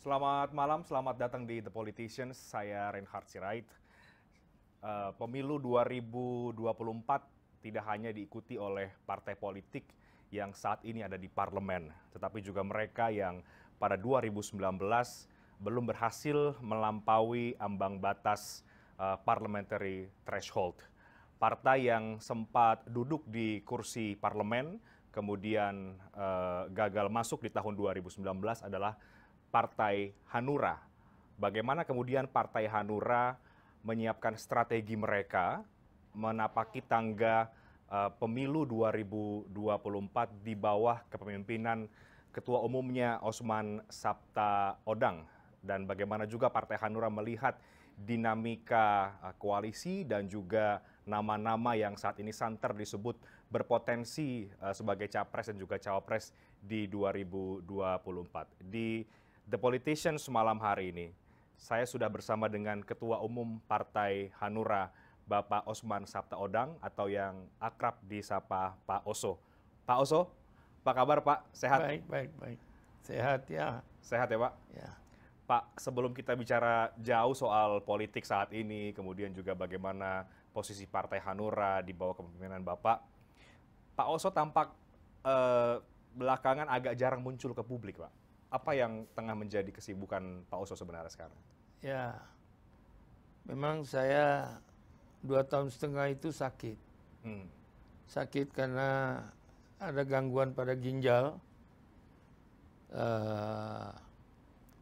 Selamat malam, selamat datang di The Politicians. Saya Reinhard Sirait. Pemilu 2024 tidak hanya diikuti oleh partai politik yang saat ini ada di parlemen, tetapi juga mereka yang pada 2019 belum berhasil melampaui ambang batas parliamentary threshold. Partai yang sempat duduk di kursi parlemen, kemudian gagal masuk di tahun 2019 adalah Partai Hanura. Bagaimana kemudian Partai Hanura menyiapkan strategi mereka menapaki tangga pemilu 2024 di bawah kepemimpinan Ketua Umumnya Osman Sabtaodang, dan bagaimana juga Partai Hanura melihat dinamika koalisi dan juga nama-nama yang saat ini santer disebut berpotensi sebagai capres dan juga cawapres di 2024. Di The Politicians malam hari ini, saya sudah bersama dengan Ketua Umum Partai Hanura, Bapak Osman Sabtaodang, atau yang akrab disapa Pak Oso. Pak Oso, apa kabar Pak? Sehat? Baik. Sehat ya. Sehat ya Pak? Ya. Pak, sebelum kita bicara jauh soal politik saat ini, kemudian juga bagaimana posisi Partai Hanura di bawah kepemimpinan Bapak, Pak Oso tampak belakangan agak jarang muncul ke publik, Pak. Apa yang tengah menjadi kesibukan Pak Oso sebenarnya sekarang? Ya, memang saya 2,5 tahun itu sakit. Sakit karena ada gangguan pada ginjal,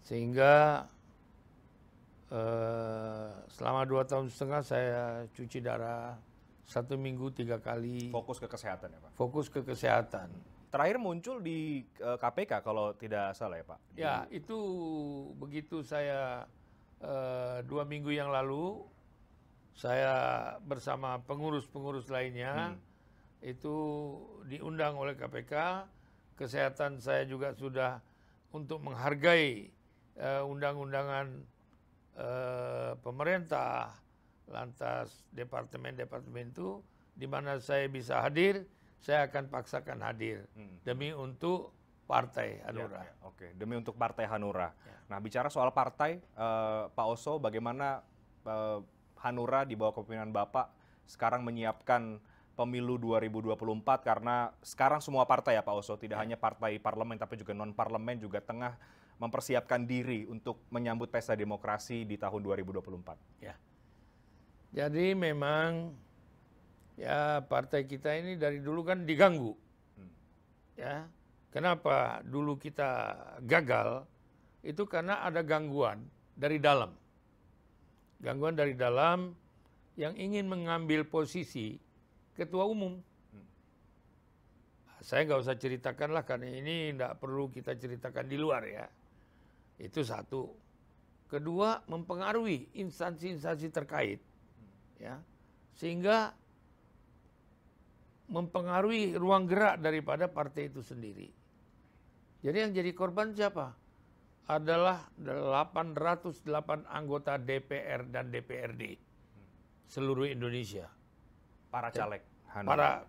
sehingga selama 2,5 tahun saya cuci darah 1 minggu 3 kali. Fokus ke kesehatan ya Pak? Fokus ke kesehatan. Terakhir muncul di KPK kalau tidak salah ya Pak? Ya, itu begitu saya 2 minggu yang lalu, saya bersama pengurus-pengurus lainnya, itu diundang oleh KPK. Kesehatan saya juga sudah untuk menghargai undang-undangan pemerintah, lantas departemen-departemen itu, di mana saya bisa hadir, saya akan paksakan hadir demi untuk Partai Hanura. Oke, demi untuk Partai Hanura. Ya. Nah, bicara soal partai, Pak Oso, bagaimana Hanura di bawah kepemimpinan Bapak sekarang menyiapkan pemilu 2024, karena sekarang semua partai ya Pak Oso, tidak hanya partai parlemen tapi juga non-parlemen juga tengah mempersiapkan diri untuk menyambut pesta demokrasi di tahun 2024. Ya. Jadi memang ya partai kita ini dari dulu kan diganggu. Ya. Kenapa dulu kita gagal? Itu karena ada gangguan dari dalam. Gangguan dari dalam yang ingin mengambil posisi ketua umum. Saya nggak usah ceritakan lah, karena ini nggak perlu kita ceritakan di luar ya. Itu satu. Kedua, mempengaruhi instansi-instansi terkait, ya, sehingga mempengaruhi ruang gerak daripada partai itu sendiri. Jadi yang jadi korban siapa? Adalah 808 anggota DPR dan DPRD seluruh Indonesia. Para caleg Hanura.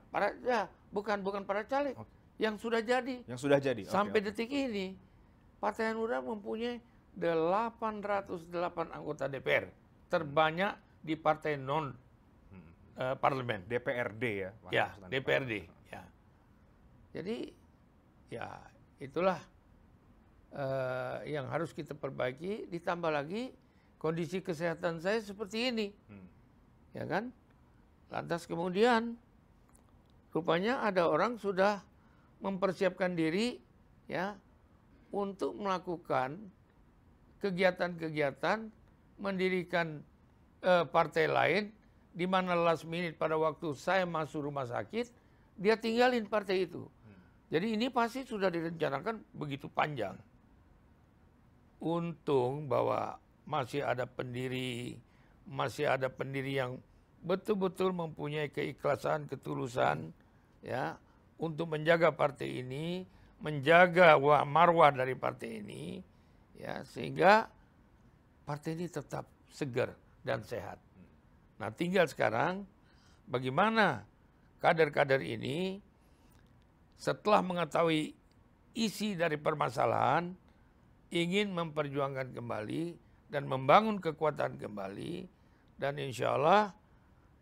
Bukan para caleg. Yang sudah jadi. Yang sudah jadi. Sampai detik ini Partai Hanura mempunyai 808 anggota DPR. Terbanyak di partai non parlemen. DPRD ya. Ya, DPRD. Ya. Jadi ya itulah yang harus kita perbaiki. Ditambah lagi kondisi kesehatan saya seperti ini. Ya kan? Lantas kemudian rupanya ada orang sudah mempersiapkan diri ya untuk melakukan kegiatan-kegiatan mendirikan partai lain, di mana last minute pada waktu saya masuk rumah sakit dia tinggalin partai itu. Jadi ini pasti sudah direncanakan begitu panjang. Untung bahwa masih ada pendiri yang betul-betul mempunyai keikhlasan, ketulusan ya untuk menjaga partai ini, menjaga marwah dari partai ini ya, sehingga partai ini tetap segar dan sehat. Nah, tinggal sekarang bagaimana kader-kader ini setelah mengetahui isi dari permasalahan, ingin memperjuangkan kembali dan membangun kekuatan kembali, dan insya Allah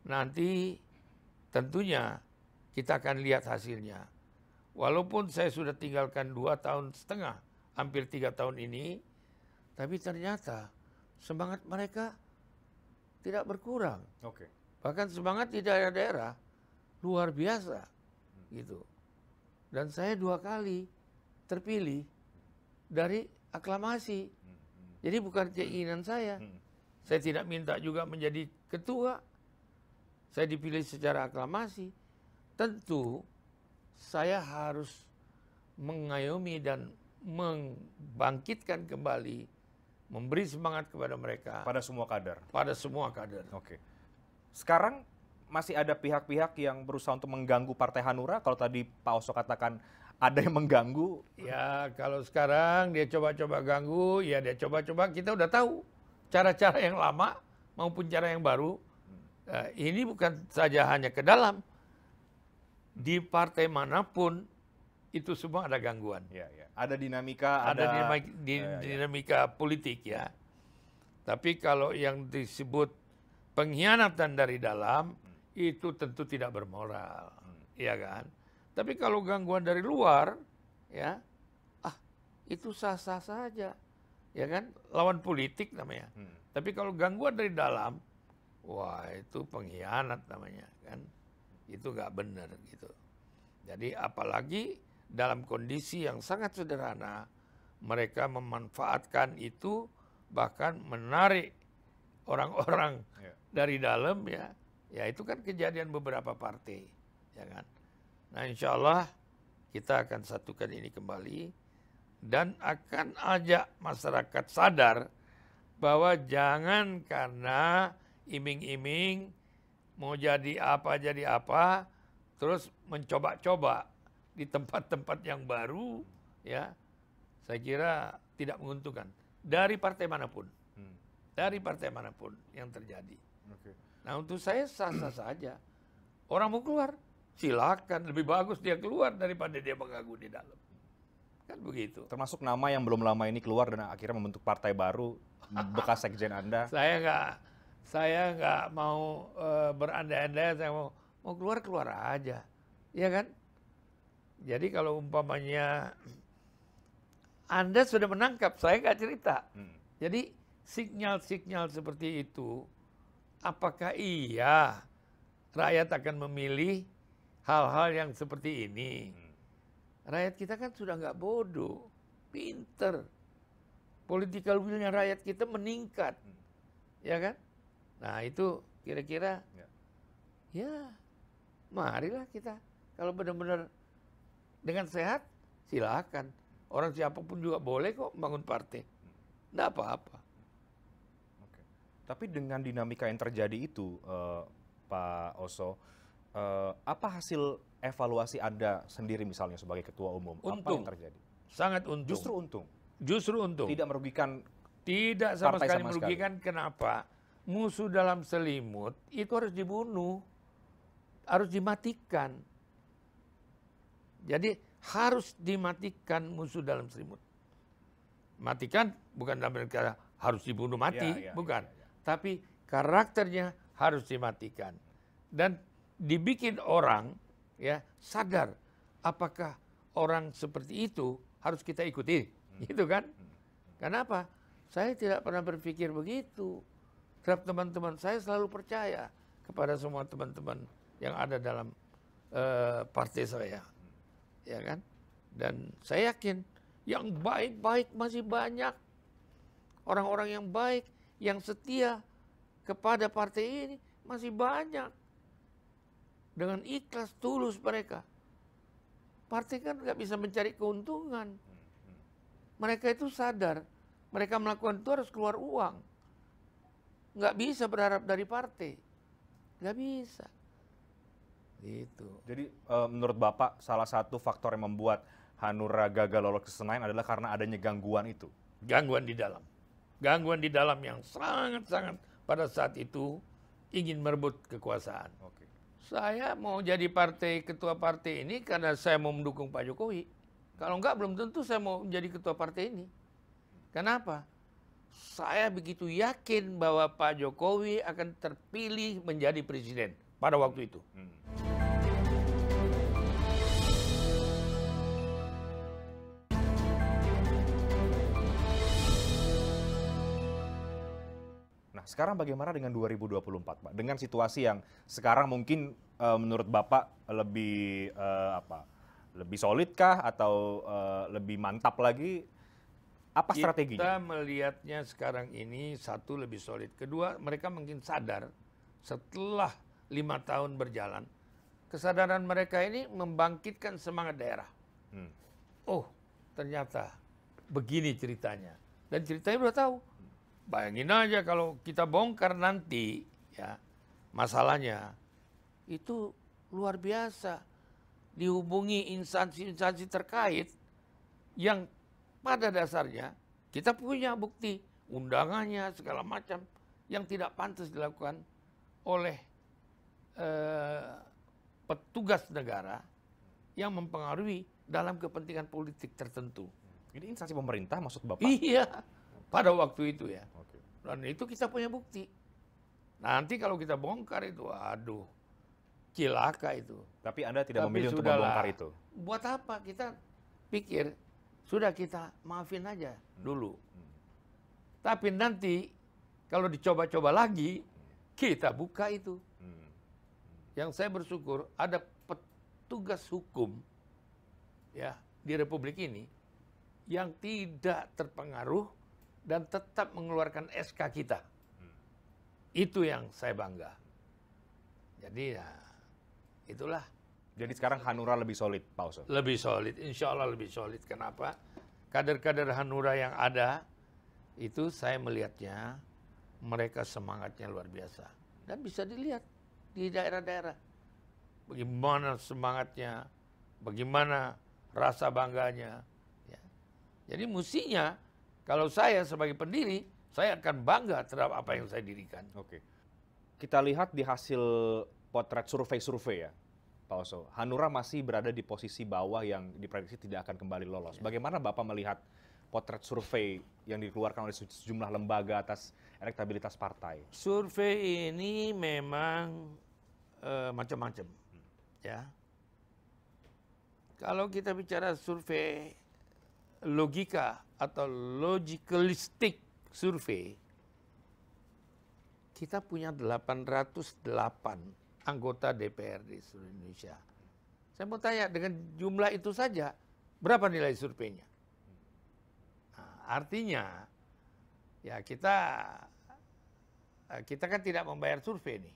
nanti tentunya kita akan lihat hasilnya. Walaupun saya sudah tinggalkan 2,5 tahun, hampir 3 tahun ini, tapi ternyata semangat mereka tidak berkurang. Oke. Bahkan semangat di daerah-daerah luar biasa gitu. Dan saya 2 kali terpilih dari aklamasi. Jadi bukan keinginan saya. Saya tidak minta juga menjadi ketua. Saya dipilih secara aklamasi. Tentu saya harus mengayomi dan membangkitkan kembali, memberi semangat kepada mereka. Pada semua kader? Pada semua kader. Oke. Sekarang masih ada pihak-pihak yang berusaha untuk mengganggu Partai Hanura? Kalau tadi Pak Oso katakan ada yang mengganggu. Ya kalau sekarang dia coba-coba ganggu, ya dia coba-coba, kita udah tahu cara-cara yang lama maupun cara yang baru. Ini bukan saja hanya ke dalam. Di partai manapun itu semua ada gangguan. Ya, ya. Ada dinamika, ada dinamika politik ya. Tapi kalau yang disebut pengkhianatan dari dalam itu tentu tidak bermoral, ya kan? Tapi kalau gangguan dari luar, ya, itu sah-sah saja, ya kan? Lawan politik namanya. Tapi kalau gangguan dari dalam, wah itu pengkhianat namanya, kan? Itu nggak benar gitu. Jadi apalagi dalam kondisi yang sangat sederhana, mereka memanfaatkan itu, bahkan menarik orang-orang dari dalam, ya. Ya itu kan kejadian beberapa partai, ya kan? Nah insya Allah kita akan satukan ini kembali dan akan ajak masyarakat sadar bahwa jangan karena iming-iming mau jadi apa, terus mencoba-coba di tempat-tempat yang baru, ya saya kira tidak menguntungkan dari partai manapun, dari partai manapun yang terjadi. Nah untuk saya sah-sah saja, orang mau keluar silakan, lebih bagus dia keluar daripada dia mengganggu di dalam, kan begitu. Termasuk nama yang belum lama ini keluar dan akhirnya membentuk partai baru, bekas sekjen Anda. Saya nggak mau berandai-andai, saya mau keluar aja, ya kan? Jadi kalau umpamanya Anda sudah menangkap, saya nggak cerita. Jadi sinyal-sinyal seperti itu, apakah iya rakyat akan memilih hal-hal yang seperti ini? Rakyat kita kan sudah nggak bodoh, pinter. Political will-nya rakyat kita meningkat, ya kan? Nah itu kira-kira, ya marilah kita. Kalau benar-benar dengan sehat, silakan. Orang siapapun juga boleh kok bangun partai. Nggak apa-apa. Oke. Tapi dengan dinamika yang terjadi itu, Pak Oso, apa hasil evaluasi Anda sendiri misalnya sebagai Ketua Umum? Untung. Apa yang terjadi? Sangat untung. Justru untung? Justru untung. Tidak merugikan Tidak sama partai sekali sama merugikan. Kenapa? Musuh dalam selimut itu harus dibunuh, harus dimatikan. Jadi harus dimatikan musuh dalam selimut. Matikan bukan dalam kata harus dibunuh mati, bukan. Tapi karakternya harus dimatikan. Dan dibikin orang ya sadar apakah orang seperti itu harus kita ikuti, gitu kan? Kenapa? Saya tidak pernah berpikir begitu. Terhadap teman-teman saya selalu percaya kepada semua teman-teman yang ada dalam partai saya, ya kan? Dan saya yakin yang baik-baik masih banyak, orang-orang yang baik, yang setia kepada partai ini masih banyak. Dengan ikhlas, tulus mereka. Partai kan nggak bisa mencari keuntungan. Mereka itu sadar, mereka melakukan itu harus keluar uang. Nggak bisa berharap dari partai. Nggak bisa. Gitu. Jadi menurut Bapak salah satu faktor yang membuat Hanura gagal lolos ke Senayan adalah karena adanya gangguan itu? Gangguan di dalam. Gangguan di dalam yang sangat-sangat pada saat itu ingin merebut kekuasaan. Oke. Saya mau jadi ketua partai ini karena saya mau mendukung Pak Jokowi. Kalau enggak belum tentu saya mau menjadi ketua partai ini. Kenapa? Saya begitu yakin bahwa Pak Jokowi akan terpilih menjadi presiden pada waktu itu. Nah, sekarang bagaimana dengan 2024, Pak? Dengan situasi yang sekarang mungkin menurut Bapak lebih lebih solid kah atau lebih mantap lagi? Apa strateginya? Kita melihatnya sekarang ini, satu, lebih solid. Kedua, mereka mungkin sadar setelah 5 tahun berjalan, kesadaran mereka ini membangkitkan semangat daerah. Oh, ternyata begini ceritanya. Dan ceritanya udah tahu. Bayangin aja kalau kita bongkar nanti, ya, masalahnya itu luar biasa. Dihubungi instansi-instansi terkait yang pada dasarnya kita punya bukti undangannya segala macam yang tidak pantas dilakukan oleh petugas negara yang mempengaruhi dalam kepentingan politik tertentu. Ini instansi pemerintah maksud Bapak? Iya, pada waktu itu ya. Oke. Dan itu kita punya bukti. Nanti kalau kita bongkar itu, aduh, cilaka itu. Tapi Anda tidak Tapi memilih untuk sudahlah. membongkar itu? Buat apa? Kita pikir, sudah kita maafin aja dulu. Tapi nanti kalau dicoba-coba lagi, kita buka itu. Yang saya bersyukur ada petugas hukum ya di Republik ini yang tidak terpengaruh dan tetap mengeluarkan SK kita. Itu yang saya bangga. Jadi ya itulah. Jadi sekarang Hanura lebih solid, Pak Oso? Lebih solid, insya Allah lebih solid. Kenapa? Kader-kader Hanura yang ada, itu saya melihatnya, mereka semangatnya luar biasa. Dan bisa dilihat di daerah-daerah. Bagaimana semangatnya, bagaimana rasa bangganya. Ya. Jadi mestinya, kalau saya sebagai pendiri, saya akan bangga terhadap apa yang saya dirikan. Oke. Kita lihat di hasil potret survei-survei ya, Pak Oso, Hanura masih berada di posisi bawah yang diprediksi tidak akan kembali lolos. Bagaimana Bapak melihat potret survei yang dikeluarkan oleh sejumlah lembaga atas elektabilitas partai? Survei ini memang macam-macam, ya. Kalau kita bicara survei logika atau logicalistic survei, kita punya 808 anggota DPR di seluruh Indonesia. Saya mau tanya, dengan jumlah itu saja, berapa nilai surveinya? Nah, artinya, ya kita kan tidak membayar survei nih.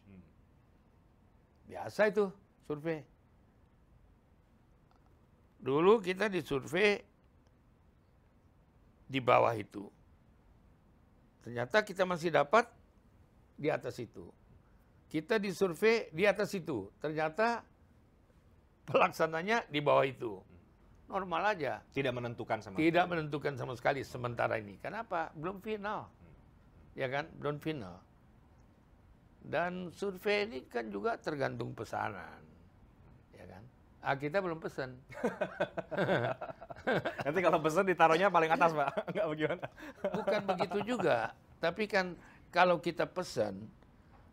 Biasa itu survei. Dulu kita disurvei di bawah itu. Ternyata kita masih dapat di atas itu. Kita disurvei di atas itu, ternyata pelaksananya di bawah itu. Normal aja. Tidak menentukan sama Tidak menentukan sama sekali sementara ini. Kenapa? Belum final. Ya kan? Belum final. Dan survei ini kan juga tergantung pesanan. Ya kan? Kita belum pesan. Nanti kalau pesan ditaruhnya paling atas, Pak. Enggak bagaimana? Bukan begitu juga. Tapi kan kalau kita pesan,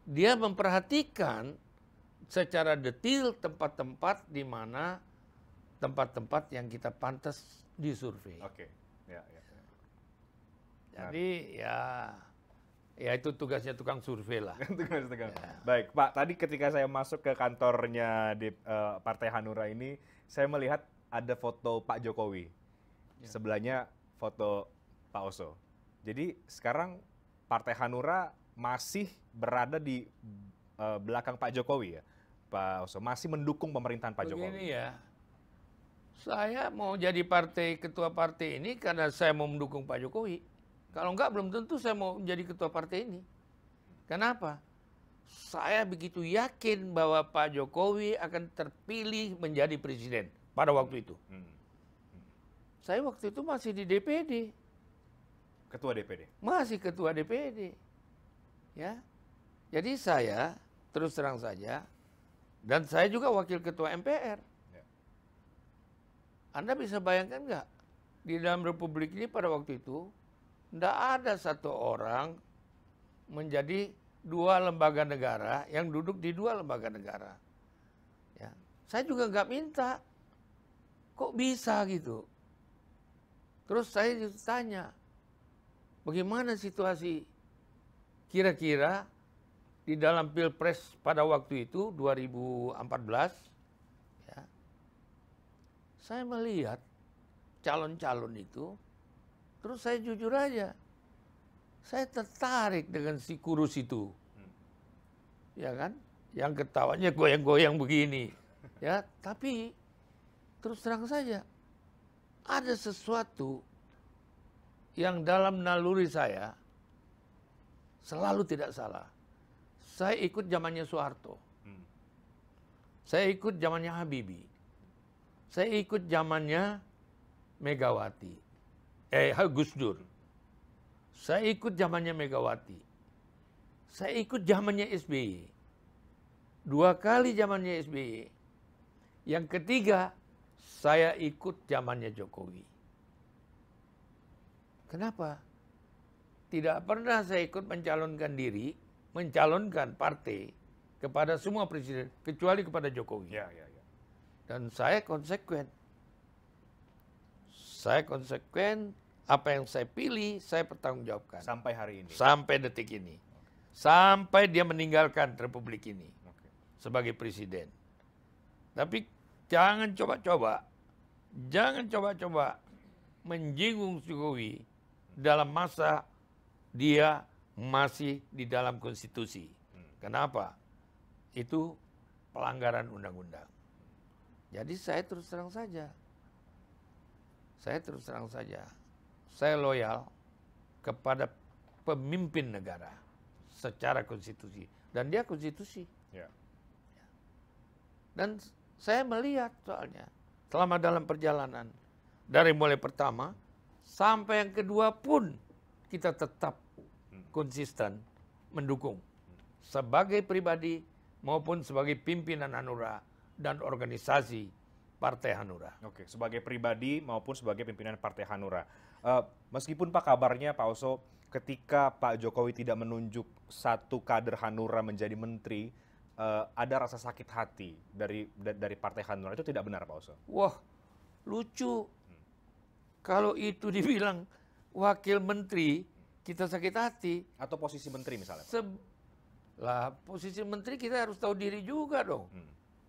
dia memperhatikan secara detail tempat-tempat di mana tempat-tempat yang kita pantas disurvei. Oke. Ya. Jadi ya itu tugasnya tukang survei lah. Tugas. Ya. Baik, Pak. Tadi ketika saya masuk ke kantornya di Partai Hanura ini, saya melihat ada foto Pak Jokowi. Sebelahnya foto Pak Oso. Jadi sekarang Partai Hanura masih berada di belakang Pak Jokowi ya, Pak Oso, masih mendukung pemerintahan Pak Jokowi. Begini ya, saya mau jadi ketua partai ini karena saya mau mendukung Pak Jokowi. Kalau enggak, belum tentu saya mau menjadi ketua partai ini. Kenapa? Saya begitu yakin bahwa Pak Jokowi akan terpilih menjadi presiden pada waktu itu. Saya waktu itu masih di DPD. Ketua DPD? Masih ketua DPD. Ya, jadi saya terus terang saja, dan saya juga wakil ketua MPR. Ya. Anda bisa bayangkan nggak, di dalam Republik ini pada waktu itu Tidak ada satu orang menjadi dua lembaga negara yang duduk di dua lembaga negara. Ya. Saya juga nggak minta. Kok bisa gitu? Terus saya ditanya, bagaimana situasi kira-kira di dalam Pilpres pada waktu itu 2014, ya, saya melihat calon-calon itu, terus saya jujur aja, saya tertarik dengan si kurus itu, ya kan, yang ketawanya goyang-goyang begini, ya. Tapi terus terang saja, ada sesuatu yang dalam naluri saya selalu tidak salah. Saya ikut zamannya Soeharto. Saya ikut zamannya Habibie. Saya ikut zamannya Megawati. Gus Dur. Saya ikut zamannya Megawati. Saya ikut zamannya SBY. 2 kali zamannya SBY. Yang ketiga, saya ikut zamannya Jokowi. Kenapa? Tidak pernah saya ikut mencalonkan diri, mencalonkan partai kepada semua presiden, kecuali kepada Jokowi. Ya. Dan saya konsekuen. Saya konsekuen, apa yang saya pilih, saya pertanggungjawabkan. Sampai hari ini? Sampai detik ini. Sampai dia meninggalkan Republik ini sebagai presiden. Tapi jangan coba-coba menjinggung Jokowi dalam masa dia masih di dalam konstitusi. Kenapa? Itu pelanggaran undang-undang. Jadi saya terus terang saja. Saya loyal kepada pemimpin negara secara konstitusi. Dan dia konstitusi. Ya. Dan saya melihat soalnya selama dalam perjalanan dari mulai pertama sampai yang kedua pun kita tetap konsisten mendukung sebagai pribadi maupun sebagai pimpinan Hanura dan organisasi Partai Hanura. Oke, sebagai pribadi maupun sebagai pimpinan Partai Hanura. Meskipun Pak kabarnya Pak Oso ketika Pak Jokowi tidak menunjuk satu kader Hanura menjadi menteri, ada rasa sakit hati dari Partai Hanura. Itu tidak benar Pak Oso? Wah, lucu. Kalau itu dibilang wakil menteri, kita sakit hati. Atau posisi menteri misalnya? Lah, posisi menteri kita harus tahu diri juga dong.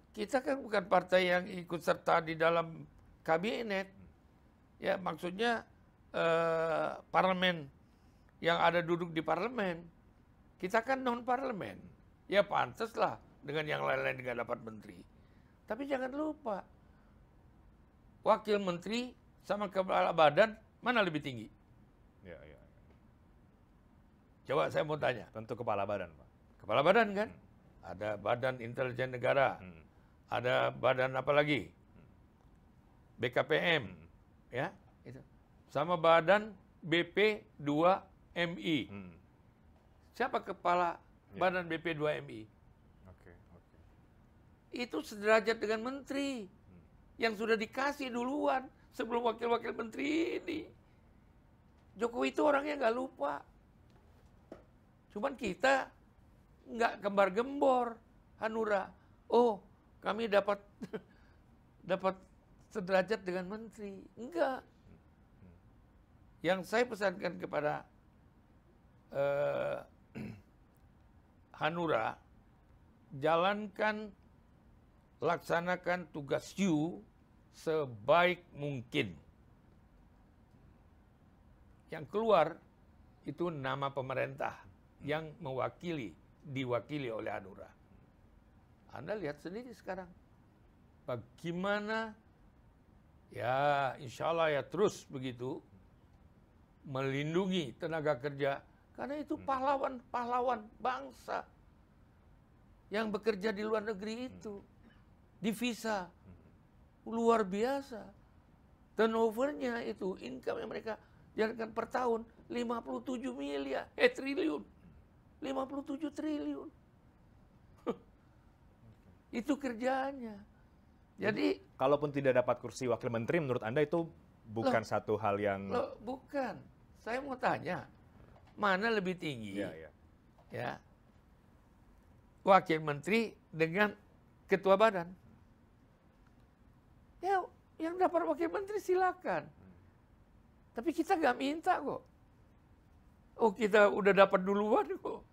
Kita kan bukan partai yang ikut serta di dalam kabinet. Ya, maksudnya parlemen yang ada duduk di parlemen. Kita kan non parlemen. Ya pantas lah dengan yang lain-lain nggak dapat menteri. Tapi jangan lupa, wakil menteri sama kepala badan mana lebih tinggi? Ya. Coba saya mau tanya. Tentu kepala badan, Pak. Kepala badan kan? Ada Badan Intelijen Negara. Ada badan apa lagi? BKPM. Ya, itu. Sama badan BP2MI. Siapa kepala badan BP2MI? Oke. Itu sederajat dengan menteri yang sudah dikasih duluan sebelum wakil-wakil menteri ini. Jokowi itu orangnya nggak lupa. Cuman kita nggak gembar-gembor Hanura. Oh, kami dapat sederajat dengan menteri. Enggak. Yang saya pesankan kepada Hanura, jalankan, laksanakan tugas you sebaik mungkin. Yang keluar itu nama pemerintah yang diwakili oleh Hanura. Anda lihat sendiri sekarang. Bagaimana, ya insya Allah ya terus begitu, melindungi tenaga kerja. Karena itu pahlawan bangsa yang bekerja di luar negeri itu. Di visa. Luar biasa. Turnovernya itu, income yang mereka jalankan per tahun 57 miliar, triliun. 57 triliun. Itu kerjaannya. Jadi, kalaupun tidak dapat kursi wakil menteri, menurut Anda itu bukan satu hal yang... bukan. saya mau tanya, mana lebih tinggi? Iya, iya. Ya, wakil menteri dengan ketua badan. Ya, yang dapat wakil menteri silakan. Tapi kita nggak minta kok. Oh, kita udah dapat duluan kok.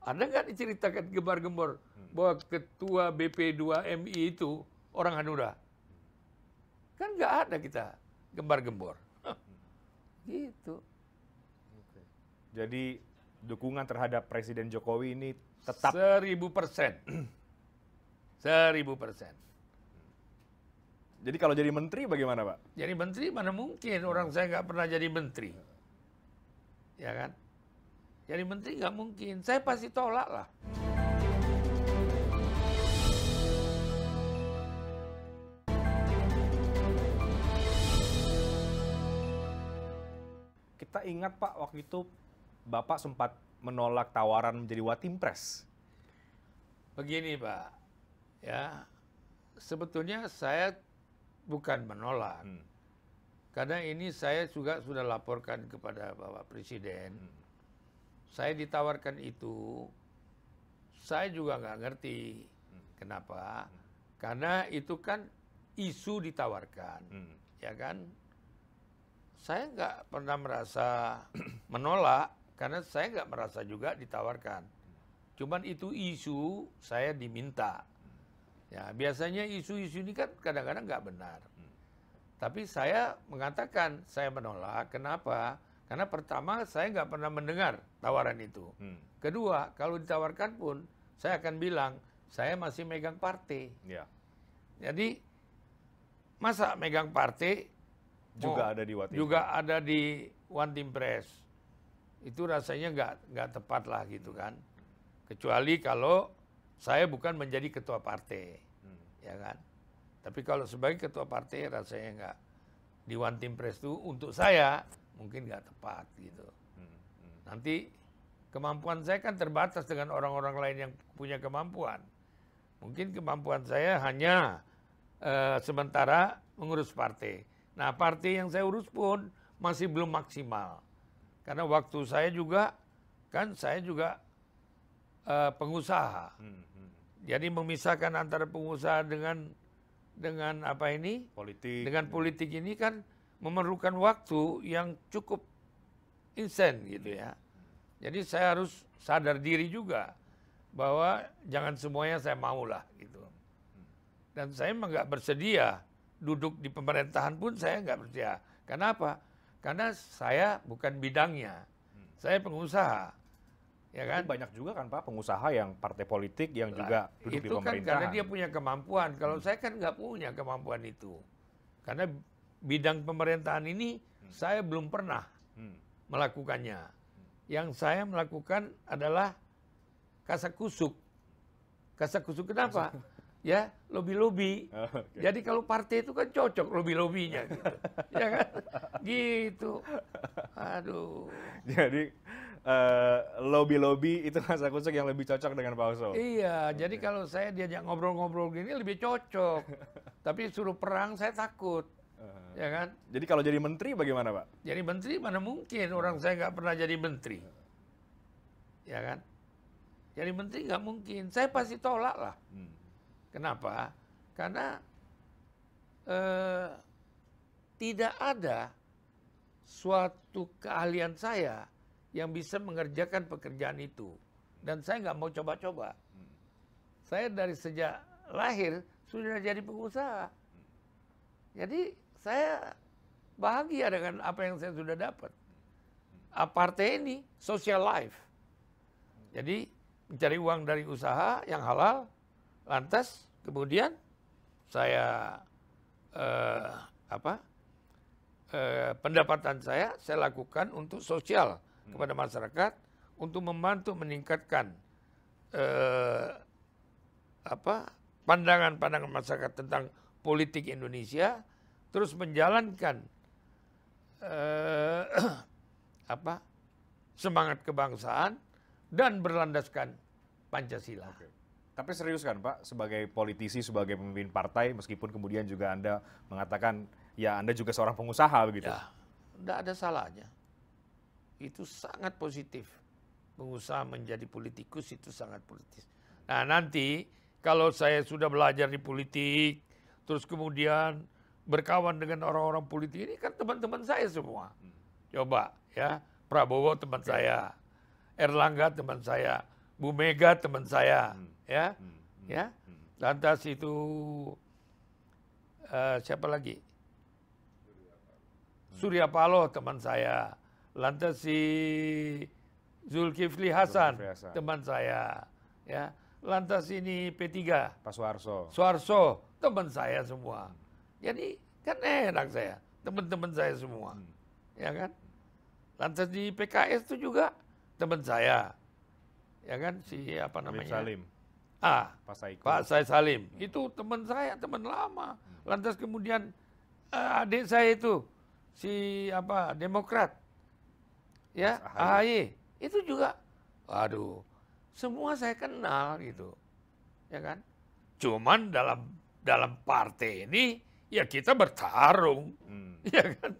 Ada nggak diceritakan gembar-gembor bahwa ketua BP2MI itu orang Hanura? Kan nggak ada kita gembar-gembor. Gitu. Jadi dukungan terhadap Presiden Jokowi ini tetap 1000%. 1000%. Jadi kalau jadi menteri bagaimana, Pak? Jadi menteri mana mungkin, orang saya nggak pernah jadi menteri. Ya kan? Jadi menteri nggak mungkin, saya pasti tolak lah. Kita ingat, Pak, waktu itu Bapak sempat menolak tawaran menjadi Watimpres. Begini Pak, ya sebetulnya saya bukan menolak. Karena ini saya juga sudah laporkan kepada Bapak Presiden. Saya ditawarkan itu, saya juga nggak ngerti. Kenapa? Karena itu kan isu ditawarkan, ya kan? Saya nggak pernah merasa menolak, karena saya nggak merasa juga ditawarkan. Cuman itu isu saya diminta. Ya biasanya isu-isu ini kan kadang-kadang nggak benar. Tapi saya mengatakan saya menolak. Kenapa? Karena pertama saya nggak pernah mendengar tawaran itu. Kedua, kalau ditawarkan pun saya akan bilang saya masih megang partai. Ya. Jadi masa megang partai Juga ada di Watimpres. juga ada di One Team Press. Itu rasanya nggak tepat lah gitu kan. Kecuali kalau saya bukan menjadi ketua partai, ya kan. Tapi kalau sebagai ketua partai rasanya nggak di One Team Press itu untuk saya mungkin nggak tepat gitu. Nanti kemampuan saya kan terbatas dengan orang-orang lain yang punya kemampuan. Mungkin kemampuan saya hanya sementara mengurus partai. Nah partai yang saya urus pun masih belum maksimal. Karena waktu saya juga, kan saya juga pengusaha. Jadi memisahkan antara pengusaha dengan apa ini? Politik. Dengan politik ini kan memerlukan waktu yang cukup insen gitu ya. Jadi saya harus sadar diri juga bahwa jangan semuanya saya maulah gitu. Dan saya memang nggak bersedia duduk di pemerintahan pun saya nggak bersedia. Kenapa? Karena saya bukan bidangnya. Saya pengusaha. Ya kan? Tapi banyak juga kan Pak pengusaha yang partai politik yang juga duduk di itu kan pemerintahan. karena dia punya kemampuan. Kalau saya kan nggak punya kemampuan itu. Karena bidang pemerintahan ini saya belum pernah melakukannya. Yang saya melakukan adalah kasakusuk. Kasakusuk kenapa? Ya, lobi-lobi. Okay. Jadi kalau partai itu kan cocok lobi-lobinya gitu. Ya kan? Gitu. Aduh. Jadi lobby-lobby itu kasakusuk yang lebih cocok dengan Pak Oso. Iya, jadi kalau saya diajak ngobrol-ngobrol gini lebih cocok. Tapi suruh perang saya takut. Ya kan? Jadi kalau jadi menteri bagaimana Pak? Jadi menteri mana mungkin, orang saya nggak pernah jadi menteri. Ya kan? Jadi menteri nggak mungkin, saya pasti tolak lah. Kenapa? Karena tidak ada suatu keahlian saya yang bisa mengerjakan pekerjaan itu. Dan saya nggak mau coba-coba. Saya dari sejak lahir sudah jadi pengusaha. Jadi saya bahagia dengan apa yang saya sudah dapat. Partai ini social life. Jadi mencari uang dari usaha yang halal, lantas kemudian saya pendapatan saya lakukan untuk sosial kepada masyarakat, untuk membantu meningkatkan pandangan-pandangan masyarakat tentang politik Indonesia, terus menjalankan semangat kebangsaan dan berlandaskan Pancasila. Oke. Tapi serius kan Pak, sebagai politisi, sebagai pemimpin partai, meskipun kemudian juga Anda mengatakan, ya Anda juga seorang pengusaha begitu? Ya, tidak ada salahnya. itu sangat positif. Pengusaha menjadi politikus itu sangat politis. Nah nanti kalau saya sudah belajar di politik, terus kemudian berkawan dengan orang-orang politik, ini kan teman-teman saya semua. Coba ya, Prabowo teman saya, Erlangga teman saya, Bu Mega teman saya, ya. Lantas itu siapa lagi? Surya Paloh teman saya. Lantas si Zulkifli Hasan teman saya, ya. Lantas ini P3 Pak Soeharto. Soeharto teman saya semua. Jadi kan enak saya, teman-teman saya semua, ya kan. Lantas di PKS itu juga teman saya, ya kan, si apa namanya? Salim. Pak Said Salim, itu teman saya, teman lama. Lantas kemudian adik saya itu si apa Demokrat, ya AHY, itu juga, waduh, semua saya kenal gitu, ya kan. Cuman dalam partai ini ya kita bertarung, ya kan.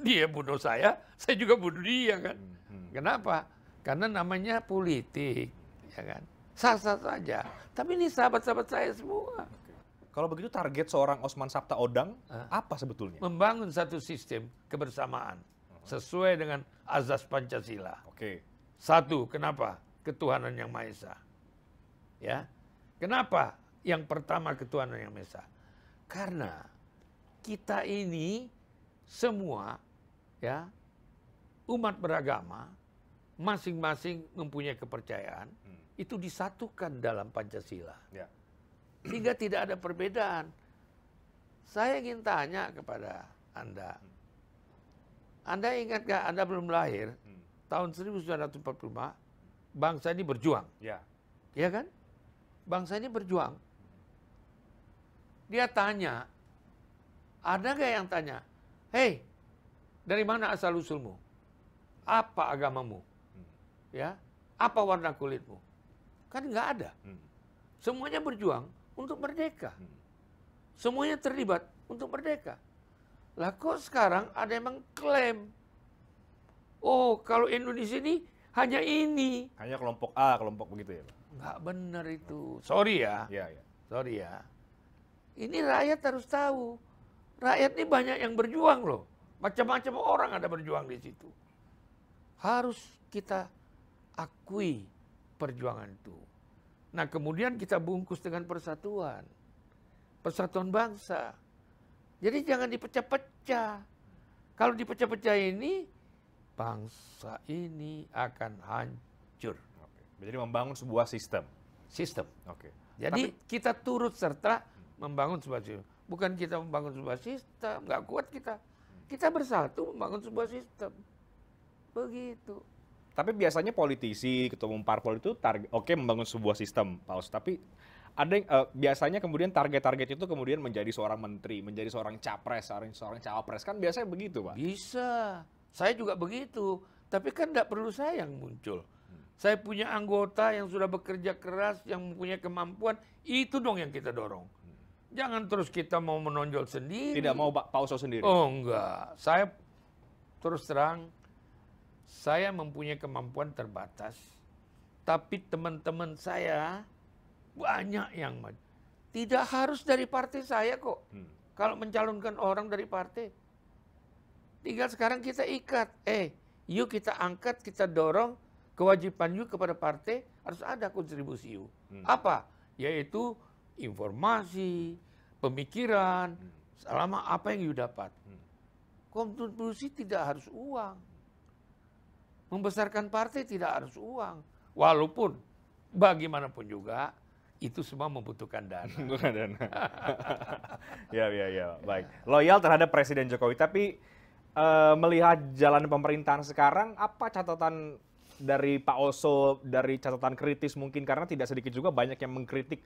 Dia bunuh saya juga bunuh dia kan. Kenapa? Karena namanya politik, ya kan. Sah-sah saja. Tapi ini sahabat-sahabat saya semua. Kalau begitu target seorang Osman Sabta Odang apa sebetulnya? Membangun satu sistem kebersamaan sesuai dengan azas Pancasila. Satu, kenapa? Ketuhanan yang Maha Esa. Ya. Kenapa? Yang pertama ketuhanan yang Maha Esa. Karena kita ini semua ya umat beragama masing-masing mempunyai kepercayaan itu disatukan dalam Pancasila. Ya. Sehingga tidak ada perbedaan. Saya ingin tanya kepada Anda. Anda ingat gak Anda belum lahir tahun 1945 bangsa ini berjuang. Ya. Ya kan? Bangsa ini berjuang. Dia tanya, ada gak yang tanya, hei, dari mana asal usulmu? Apa agamamu? Ya, apa warna kulitmu? Kan nggak ada. Semuanya berjuang untuk merdeka. Semuanya terlibat untuk merdeka. Lah kok sekarang ada yang mengklaim, oh kalau Indonesia ini hanya ini. Hanya kelompok A, kelompok begitu ya Pak? Nggak benar itu. Sorry ya. Sorry ya. Ini rakyat harus tahu. Rakyat ini banyak yang berjuang loh. Macam-macam orang ada berjuang di situ. Harus kita akui perjuangan itu. Nah kemudian kita bungkus dengan persatuan. Persatuan bangsa. Jadi jangan dipecah-pecah. Kalau dipecah-pecah ini, bangsa ini akan hancur. Jadi membangun sebuah sistem. Jadi kita turut serta membangun sebuah sistem. Bukan kita membangun sebuah sistem, nggak kuat kita. Kita bersatu membangun sebuah sistem. Begitu. Tapi biasanya politisi, ketua umum parpol itu membangun sebuah sistem, Pak Os. Tapi ada yang, biasanya kemudian target-target itu kemudian menjadi seorang menteri, menjadi seorang capres, seorang cawapres. Kan biasanya begitu, Pak? Bisa. Saya juga begitu. Tapi kan tidak perlu saya yang muncul. Saya punya anggota yang sudah bekerja keras, yang mempunyai kemampuan, itu dong yang kita dorong. Jangan terus kita mau menonjol sendiri. Tidak mau Pak Oso sendiri? Oh enggak. Saya terus terang, saya mempunyai kemampuan terbatas. Tapi teman-teman saya banyak yang maju. Tidak harus dari partai saya kok. Kalau mencalonkan orang dari partai. Tinggal sekarang kita ikat. Yuk kita angkat, kita dorong. Kewajiban you kepada partai harus ada kontribusi you. Apa? Yaitu informasi, pemikiran, selama apa yang you dapat. Kontribusi tidak harus uang. Membesarkan partai tidak harus uang. Walaupun bagaimanapun juga itu semua membutuhkan dana. Ya, baik. Loyal terhadap Presiden Jokowi, tapi melihat jalan pemerintahan sekarang, apa catatan dari Pak Oso, dari catatan kritis mungkin, karena tidak sedikit juga banyak yang mengkritik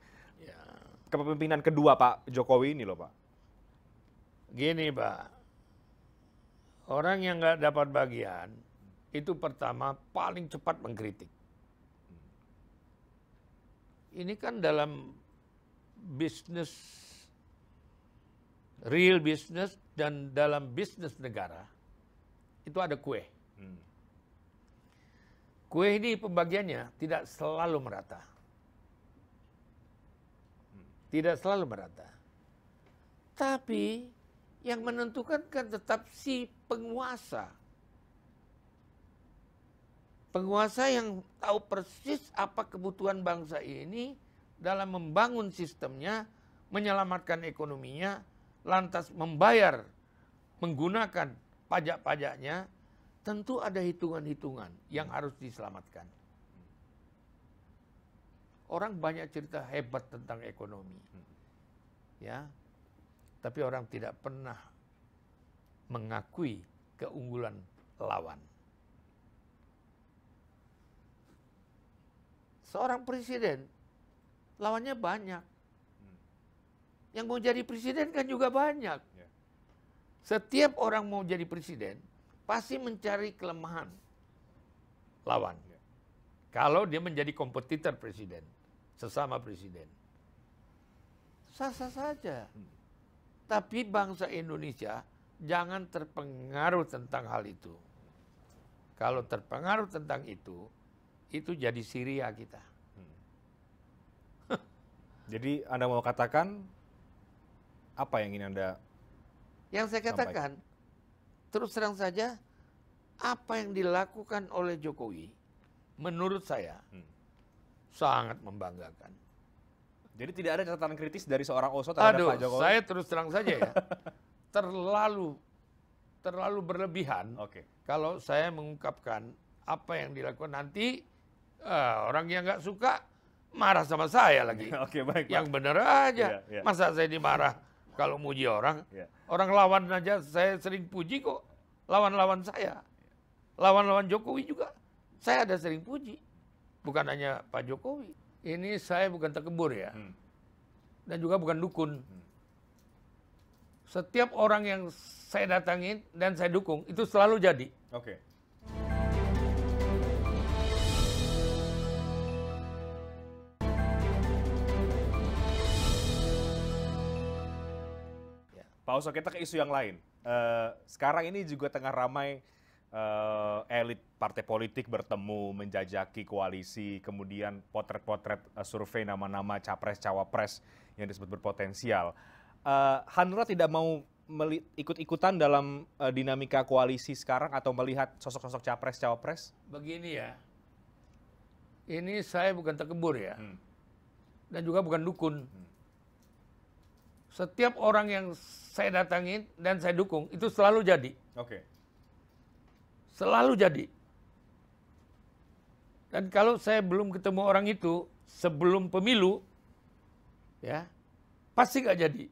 kepemimpinan kedua Pak Jokowi ini loh Pak. Gini Pak, orang yang nggak dapat bagian, itu pertama paling cepat mengkritik. Ini kan dalam bisnis, real business dan dalam bisnis negara, itu ada kue. Kue ini pembagiannya tidak selalu merata. Tidak selalu merata. Tapi yang menentukan kan tetap si penguasa. Penguasa yang tahu persis apa kebutuhan bangsa ini dalam membangun sistemnya, menyelamatkan ekonominya, lantas membayar, menggunakan pajak-pajaknya, tentu ada hitungan-hitungan yang harus diselamatkan. Orang banyak cerita hebat tentang ekonomi, ya, tapi orang tidak pernah mengakui keunggulan lawan. Seorang presiden, lawannya banyak. Yang mau jadi presiden kan juga banyak. Setiap orang mau jadi presiden, pasti mencari kelemahan lawan. Kalau dia menjadi kompetitor presiden, sesama presiden. Sah-sah saja. Tapi bangsa Indonesia jangan terpengaruh tentang hal itu. Kalau terpengaruh tentang itu jadi Syria kita. Jadi Anda mau katakan apa yang ingin Anda Yang saya katakan, terus terang saja, apa yang dilakukan oleh Jokowi, menurut saya, sangat membanggakan. Jadi tidak ada catatan kritis dari seorang Oso terhadap Pak Jokowi? Saya terus terang saja ya, terlalu berlebihan. Kalau saya mengungkapkan apa yang dilakukan nanti, orang yang nggak suka marah sama saya lagi. Baik, yang benar aja, masa saya dimarah kalau muji orang. Orang lawan aja saya sering puji kok, lawan-lawan saya. Lawan-lawan Jokowi juga, saya ada sering puji. Bukan hanya Pak Jokowi. Ini saya bukan tekebur ya, dan juga bukan dukun. Setiap orang yang saya datangin dan saya dukung, itu selalu jadi. Pak Oso, kita ke isu yang lain. Sekarang ini juga tengah ramai elit partai politik bertemu, menjajaki koalisi, kemudian potret-potret survei nama-nama capres-cawapres yang disebut berpotensial. Hanura tidak mau ikut-ikutan dalam dinamika koalisi sekarang atau melihat sosok-sosok capres-cawapres? Begini ya, ini saya bukan tekebur ya, dan juga bukan dukun. Setiap orang yang saya datangin dan saya dukung, itu selalu jadi. Selalu jadi. Dan kalau saya belum ketemu orang itu sebelum pemilu, ya pasti nggak jadi.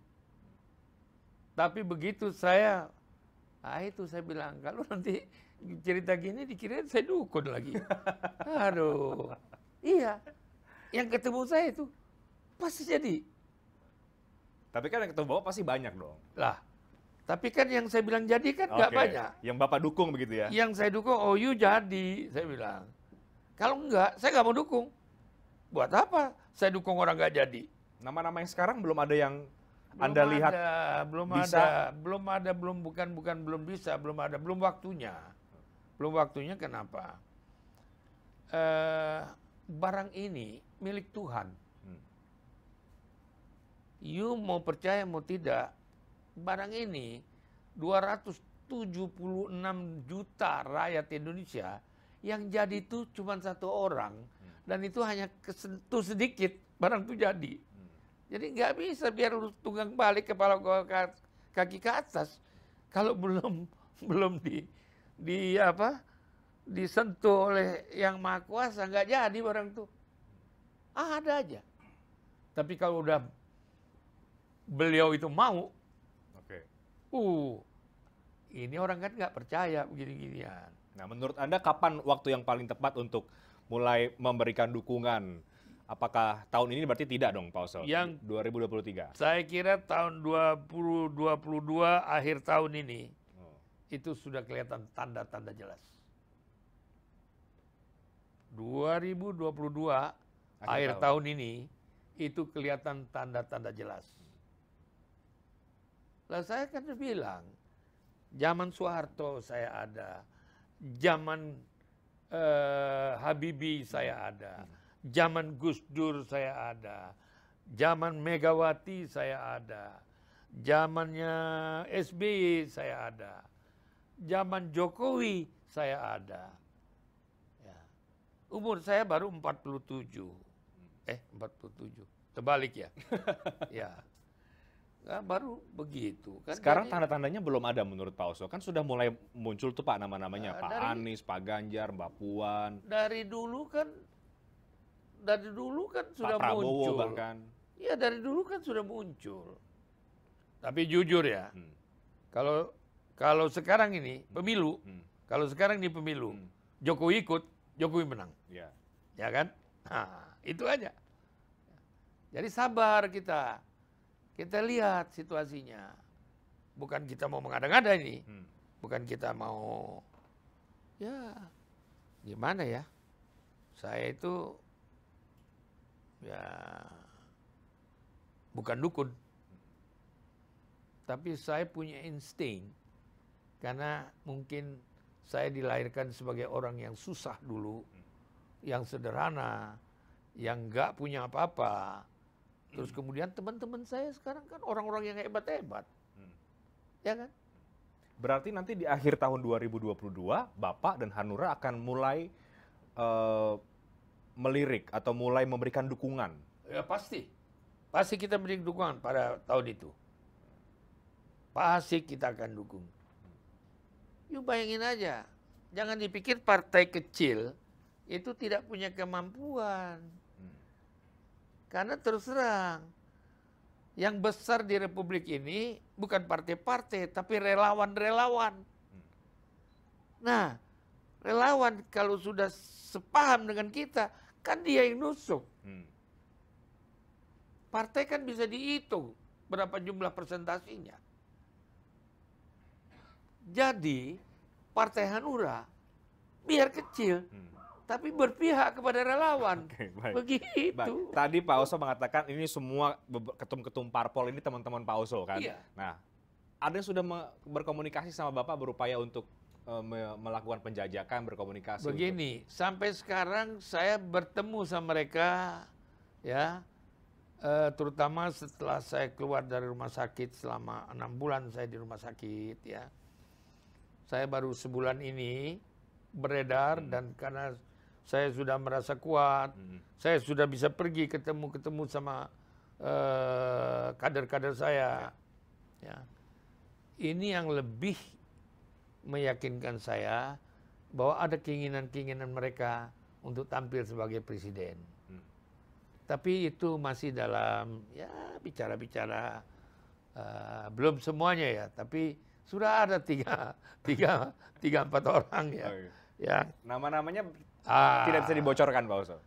Tapi begitu saya bilang, kalau nanti cerita gini dikira saya dukun lagi. Aduh, iya. Yang ketemu saya itu pasti jadi. Tapi kan yang ketemu Bapak pasti banyak dong. Lah, tapi kan yang saya bilang jadi kan nggak banyak. Yang Bapak dukung begitu ya? Yang saya dukung, OU jadi, saya bilang. Kalau enggak, saya nggak mau dukung. Buat apa saya dukung orang nggak jadi? Nama-nama yang sekarang belum ada yang Anda lihat belum bisa? Belum bisa, belum waktunya. Belum waktunya kenapa? Barang ini milik Tuhan. You mau percaya mau tidak, barang ini 276 juta rakyat Indonesia yang jadi itu cuma satu orang, dan itu hanya kesentuh sedikit barang itu jadi. Jadi nggak bisa biar tunggang balik kepala kaki ke atas kalau belum disentuh oleh yang Maha Kuasa, nggak jadi barang itu. Ada aja. Tapi kalau udah beliau itu mau, ini orang kan nggak percaya begini-ginian. Nah, menurut Anda kapan waktu yang paling tepat untuk mulai memberikan dukungan? Apakah tahun ini berarti tidak dong, Pak Oso? Yang 2023? Saya kira tahun 2022 akhir tahun ini itu sudah kelihatan tanda-tanda jelas. 2022 akhir tahun ini itu kelihatan tanda-tanda jelas. Lah saya kan bilang, zaman Soeharto saya ada, zaman Habibie saya ada, zaman Gus Dur saya ada, zaman Megawati saya ada, zamannya SBY saya ada, zaman Jokowi saya ada. Ya. Umur saya baru 47. 47. Terbalik ya. Ya. Nah, baru begitu. Kan Sekarang jadi, tanda-tandanya belum ada menurut Pak Oso. Kan sudah mulai muncul tuh Pak nama-namanya. Pak dari- Anies, Pak Ganjar, Mbak Puan, dari dulu kan Pak sudah Prabowo muncul. bahkan. Iya, dari dulu kan sudah muncul. Tapi jujur ya, kalau sekarang ini pemilu, kalau sekarang ini pemilu, Jokowi ikut, Jokowi menang. Ya. Ya kan? Nah, itu aja. Jadi sabar kita. Kita lihat situasinya. Bukan kita mau mengada-ngada ini. Bukan kita mau, ya gimana ya. Saya itu, ya bukan dukun. Tapi saya punya insting. Karena mungkin saya dilahirkan sebagai orang yang susah dulu. Yang sederhana. Yang nggak punya apa-apa. Terus kemudian teman-teman saya sekarang kan orang-orang yang hebat-hebat. Ya kan? Berarti nanti di akhir tahun 2022, Bapak dan Hanura akan mulai melirik atau mulai memberikan dukungan. Ya pasti. Pasti kita beri dukungan pada tahun itu. Pasti kita akan dukung. Yuk bayangin aja. Jangan dipikir partai kecil itu tidak punya kemampuan. Karena terus terang, yang besar di Republik ini bukan partai-partai, tapi relawan-relawan. Nah, relawan kalau sudah sepaham dengan kita, kan dia yang nusuk. Partai kan bisa dihitung berapa jumlah persentasinya. Jadi, Partai Hanura biar kecil, tapi berpihak kepada relawan. Oke, baik. Begitu. Baik. Tadi Pak Oso mengatakan ini semua ketum-ketum parpol ini teman-teman Pak Oso kan. Iya. Nah, ada yang sudah berkomunikasi sama Bapak berupaya untuk melakukan penjajakan, berkomunikasi. Begini, sampai sekarang saya bertemu sama mereka, ya, terutama setelah saya keluar dari rumah sakit selama 6 bulan saya di rumah sakit, ya. Saya baru sebulan ini beredar dan karena saya sudah merasa kuat, saya sudah bisa pergi ketemu sama kader-kader saya. Ya. Ini yang lebih meyakinkan saya bahwa ada keinginan-keinginan mereka untuk tampil sebagai presiden. Tapi itu masih dalam ya bicara-bicara, belum semuanya ya, tapi sudah ada tiga empat orang ya. Okay. Ya. Nama-namanya tidak bisa dibocorkan Pak Oso.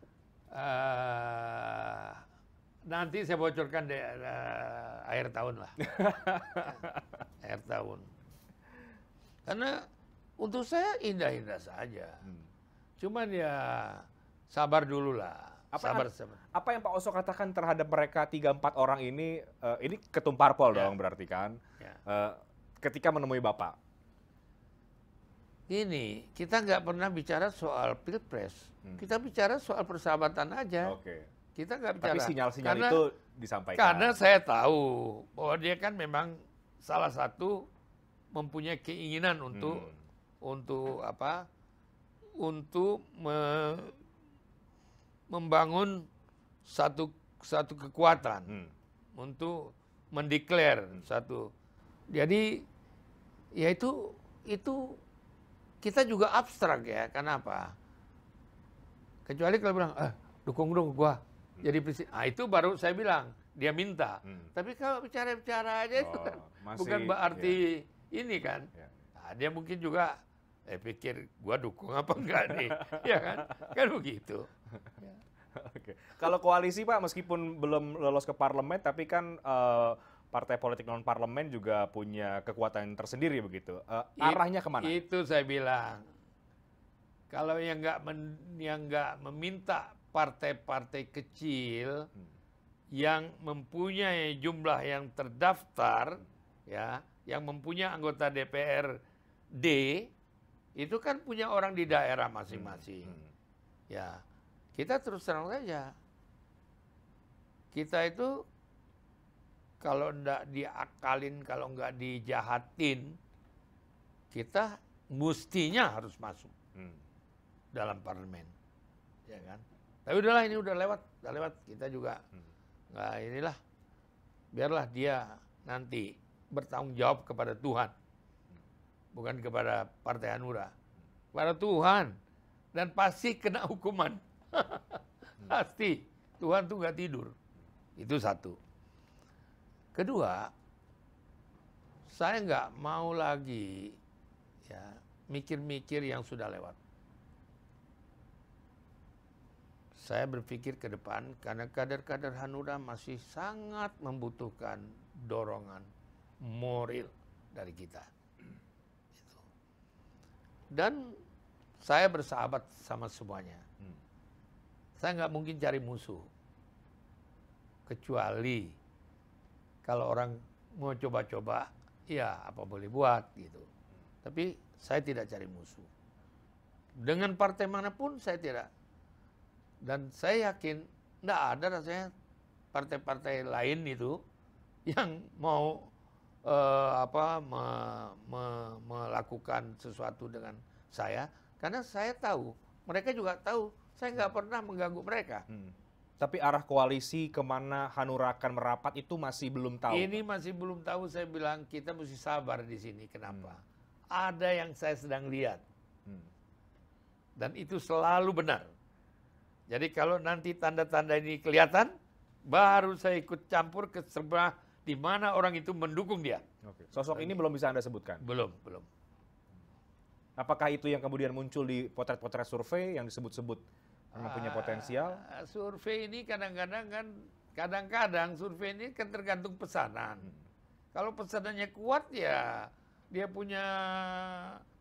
Nanti saya bocorkan di akhir tahun lah. Akhir tahun. Karena untuk saya indah-indah saja. Cuman ya sabar dulu lah. Sabar. Apa yang Pak Oso katakan terhadap mereka 3-4 orang ini ketum parpol dong berarti kan? Ya. Ketika menemui Bapak. Ini kita nggak pernah bicara soal pilpres, kita bicara soal persahabatan aja. Oke. Kita nggak bicara. Tapi sinyal-sinyal itu disampaikan. Karena saya tahu bahwa dia kan memang salah satu mempunyai keinginan untuk apa? Untuk membangun satu kekuatan, untuk mendeklar satu. Jadi ya itu kita juga abstrak ya. Kenapa? Kecuali kalau bilang, dukung dong gua jadi presiden. Itu baru saya bilang, dia minta. Tapi kalau bicara-bicara aja itu kan bukan berarti ini kan. Nah, dia mungkin juga pikir gua dukung apa enggak nih. Ya kan? Kan begitu. Ya. Oke. Kalau koalisi Pak, meskipun belum lolos ke parlemen, tapi kan partai politik non-parlemen juga punya kekuatan tersendiri begitu. Arahnya kemana? Itu saya bilang. Kalau yang nggak meminta partai-partai kecil yang mempunyai jumlah yang terdaftar, ya, yang mempunyai anggota DPRD, itu kan punya orang di daerah masing-masing. Ya, kita terus terang saja. Kita itu kalau enggak diakalin, kalau enggak dijahatin, kita mestinya harus masuk dalam parlemen, ya kan? Tapi udahlah, ini udah lewat. Kita juga nggak inilah, biarlah dia nanti bertanggung jawab kepada Tuhan, bukan kepada Partai Hanura, kepada Tuhan, dan pasti kena hukuman, pasti. Tuhan tuh nggak tidur, itu satu. Kedua, saya nggak mau lagi ya mikir-mikir yang sudah lewat. Saya berpikir ke depan karena kader-kader Hanura masih sangat membutuhkan dorongan moral dari kita. Gitu. Dan saya bersahabat sama semuanya. Saya nggak mungkin cari musuh. Kecuali kalau orang mau coba-coba, ya apa boleh buat gitu. Tapi saya tidak cari musuh. Dengan partai manapun saya tidak. Dan saya yakin tidak ada rasanya partai-partai lain itu yang mau melakukan sesuatu dengan saya, karena saya tahu, mereka juga tahu saya nggak pernah mengganggu mereka. Tapi arah koalisi kemana Hanura akan merapat itu masih belum tahu. Ini masih belum tahu. Saya bilang kita mesti sabar di sini. Kenapa? Ada yang saya sedang lihat, dan itu selalu benar. Jadi kalau nanti tanda-tanda ini kelihatan, baru saya ikut campur ke sebelah di mana orang itu mendukung dia. Oke. Sosok ini belum bisa Anda sebutkan? Belum. Apakah itu yang kemudian muncul di potret-potret survei yang disebut-sebut memang punya potensial? Survei ini kadang-kadang survei ini kan tergantung pesanan. Kalau pesanannya kuat ya dia punya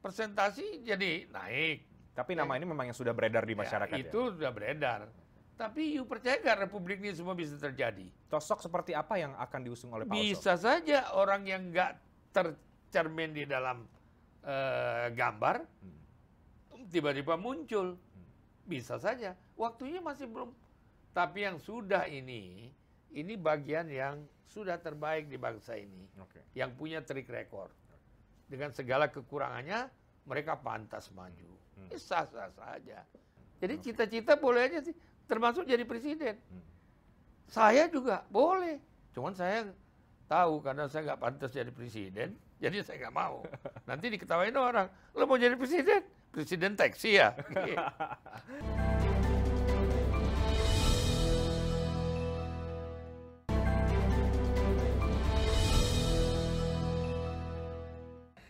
persentasi jadi naik. Tapi nama ini memang yang sudah beredar di masyarakat ya? Itu sudah beredar. Tapi you percaya nggak Republik ini semua bisa terjadi? Sosok seperti apa yang akan diusung oleh Pak Oso? Bisa saja orang yang nggak tercermin di dalam gambar, tiba-tiba muncul. Bisa saja. Waktunya masih belum. Tapi yang sudah ini bagian yang sudah terbaik di bangsa ini. Yang punya track record. Dengan segala kekurangannya, mereka pantas maju. Sah-sah saja. Jadi cita-cita boleh aja sih, termasuk jadi presiden. Saya juga boleh. Cuman saya tahu karena saya nggak pantas jadi presiden, jadi saya nggak mau. Nanti diketawain orang, lo mau jadi presiden? Presiden taksi ya?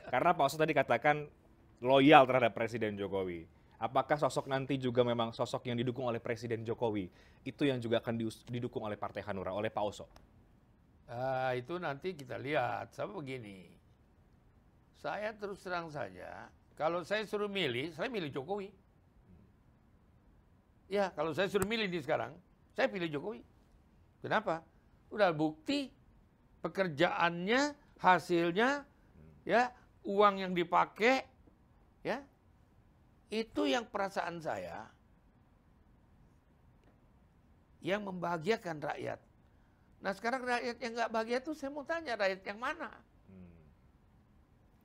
Karena Pak Oso tadi katakan loyal terhadap Presiden Jokowi. Apakah sosok nanti juga memang sosok yang didukung oleh Presiden Jokowi? Itu yang juga akan didukung oleh Partai Hanura, oleh Pak Oso? Itu nanti kita lihat. Sama begini, saya terus terang saja, kalau saya suruh milih, saya milih Jokowi. Ya, kalau saya suruh milih di sekarang, saya pilih Jokowi. Kenapa? Udah bukti pekerjaannya, hasilnya, ya, uang yang dipakai, ya, itu yang perasaan saya yang membahagiakan rakyat. Nah sekarang rakyat yang nggak bahagia itu saya mau tanya rakyat yang mana?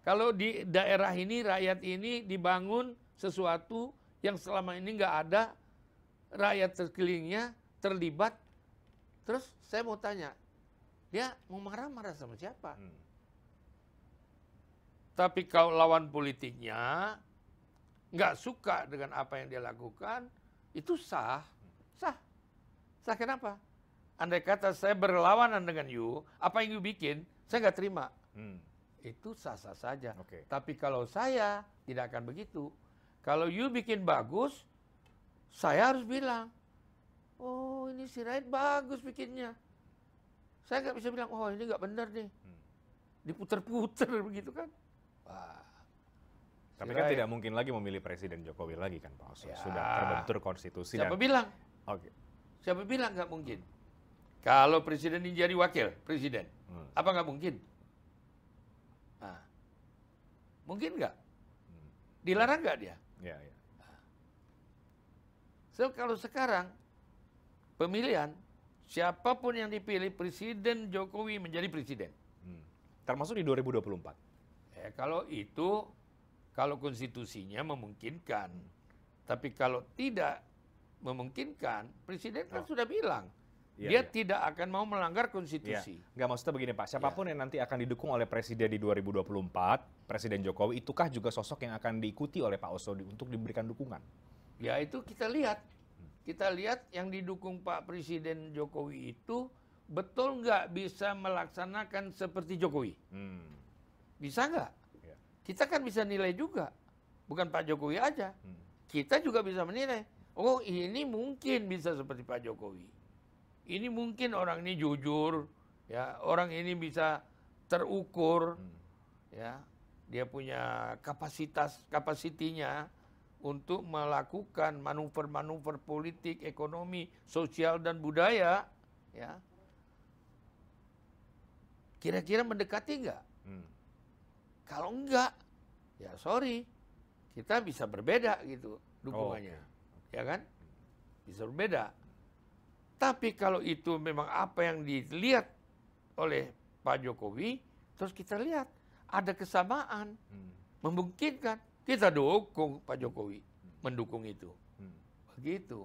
Kalau di daerah ini rakyat ini dibangun sesuatu yang selama ini nggak ada, rakyat sekelilingnya terlibat, terus saya mau tanya, dia mau marah-marah sama siapa? Tapi kalau lawan politiknya nggak suka dengan apa yang dia lakukan, itu sah. Sah kenapa? Andai kata saya berlawanan dengan you, apa yang you bikin, saya nggak terima. Itu sah-sah saja. Tapi kalau saya tidak akan begitu. Kalau you bikin bagus, saya harus bilang, oh ini si Raid bagus bikinnya. Saya nggak bisa bilang, oh ini nggak benar nih. Diputer-puter begitu kan. Wah. Tapi kan tidak mungkin lagi memilih Presiden Jokowi lagi kan Pak Oso. Ya. Sudah terbentur konstitusi. Siapa bilang? Siapa bilang nggak mungkin? Kalau presiden ini jadi wakil presiden, apa nggak mungkin? Nah, mungkin nggak? Dilarang nggak dia? Ya, ya. So, kalau sekarang pemilihan, siapapun yang dipilih, Presiden Jokowi menjadi presiden. Termasuk di 2024. Kalau itu, kalau konstitusinya memungkinkan. Tapi kalau tidak memungkinkan, presiden kan sudah bilang, dia tidak akan mau melanggar konstitusi. Nggak, maksudnya begini Pak, siapapun yang nanti akan didukung oleh presiden di 2024, Presiden Jokowi, itukah juga sosok yang akan diikuti oleh Pak Oso untuk diberikan dukungan? Ya itu kita lihat. Kita lihat yang didukung Pak Presiden Jokowi itu betul nggak bisa melaksanakan seperti Jokowi? Bisa nggak? Kita kan bisa nilai juga. Bukan Pak Jokowi aja. Kita juga bisa menilai. Oh ini mungkin bisa seperti Pak Jokowi. Ini mungkin orang ini jujur. Ya, orang ini bisa terukur. Ya, dia punya kapasitinya untuk melakukan manuver-manuver politik, ekonomi, sosial, dan budaya. Ya. Kira-kira mendekati nggak? Kalau enggak, ya sorry, kita bisa berbeda gitu dukungannya, ya kan? Bisa berbeda. Tapi kalau itu memang apa yang dilihat oleh Pak Jokowi, terus kita lihat ada kesamaan, memungkinkan, kita dukung Pak Jokowi, mendukung itu, begitu.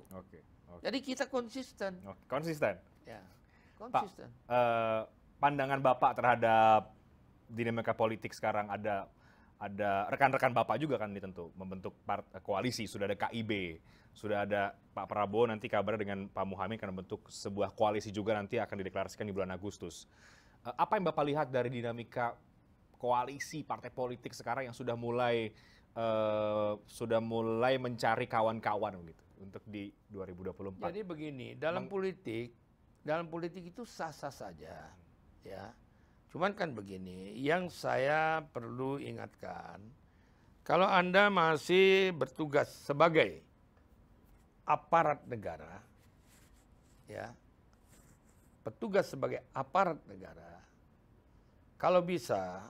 Jadi kita konsisten. Konsisten. Ya, konsisten. Pak, pandangan Bapak terhadap dinamika politik sekarang, ada rekan-rekan Bapak juga kan tentu membentuk koalisi, sudah ada KIB, sudah ada Pak Prabowo, nanti kabarnya dengan Pak Muhaimin akan membentuk sebuah koalisi juga, nanti akan dideklarasikan di bulan Agustus. Apa yang Bapak lihat dari dinamika koalisi partai politik sekarang yang sudah mulai mencari kawan-kawan gitu untuk di 2024? Jadi begini, dalam politik itu sah-sah saja, ya. Cuman kan begini, yang saya perlu ingatkan, kalau Anda masih bertugas sebagai aparat negara, ya, petugas sebagai aparat negara, kalau bisa,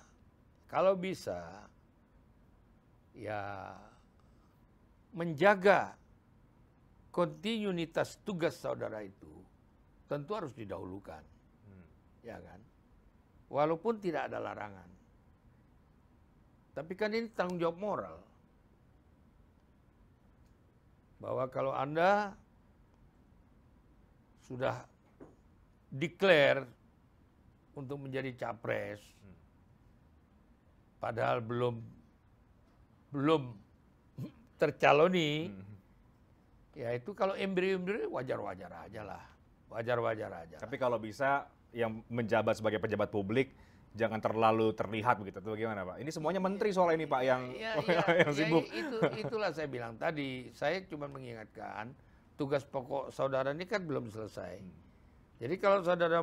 ya, menjaga kontinuitas tugas saudara itu, tentu harus didahulukan, ya kan? Walaupun tidak ada larangan. Tapi kan ini tanggung jawab moral. Bahwa kalau Anda sudah declare untuk menjadi capres, padahal belum tercaloni, ya itu kalau embrio-embrio wajar-wajar aja lah. Wajar-wajar aja. Tapi kalau bisa yang menjabat sebagai pejabat publik jangan terlalu terlihat begitu, itu bagaimana Pak? Ini semuanya menteri soal ini Pak yang sibuk. Itulah saya bilang tadi, saya cuma mengingatkan tugas pokok saudara ini kan belum selesai. Jadi kalau saudara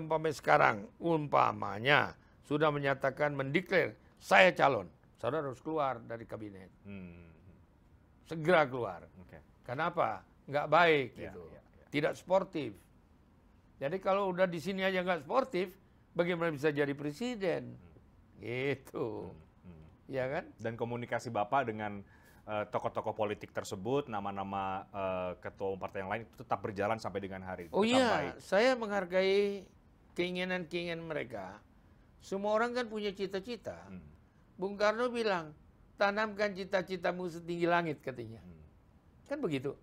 umpamanya sudah menyatakan mendeklar saya calon, saudara harus keluar dari kabinet. Segera keluar. Kenapa? Nggak baik gitu. Tidak sportif. Jadi kalau udah di sini aja nggak sportif, bagaimana bisa jadi presiden? Gitu. Ya kan? Dan komunikasi Bapak dengan tokoh-tokoh politik tersebut, nama-nama ketua partai yang lain itu tetap berjalan sampai dengan hari ini. Oh iya, saya menghargai keinginan-keinginan mereka. Semua orang kan punya cita-cita. Bung Karno bilang, tanamkan cita-citamu setinggi langit katanya. Kan begitu.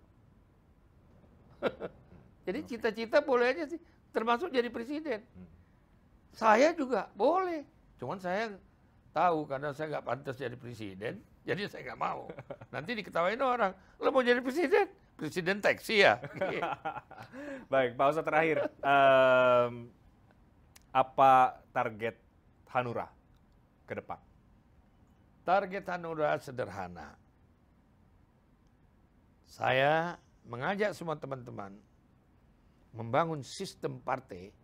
Jadi cita-cita boleh aja sih, termasuk jadi presiden. Saya juga boleh, cuman saya tahu karena saya nggak pantas jadi presiden, jadi saya nggak mau. Nanti diketawain orang, lo mau jadi presiden? Presiden taksi ya? Baik, Pak Oso terakhir, apa target Hanura ke depan? Target Hanura sederhana. Saya mengajak semua teman-teman membangun sistem partai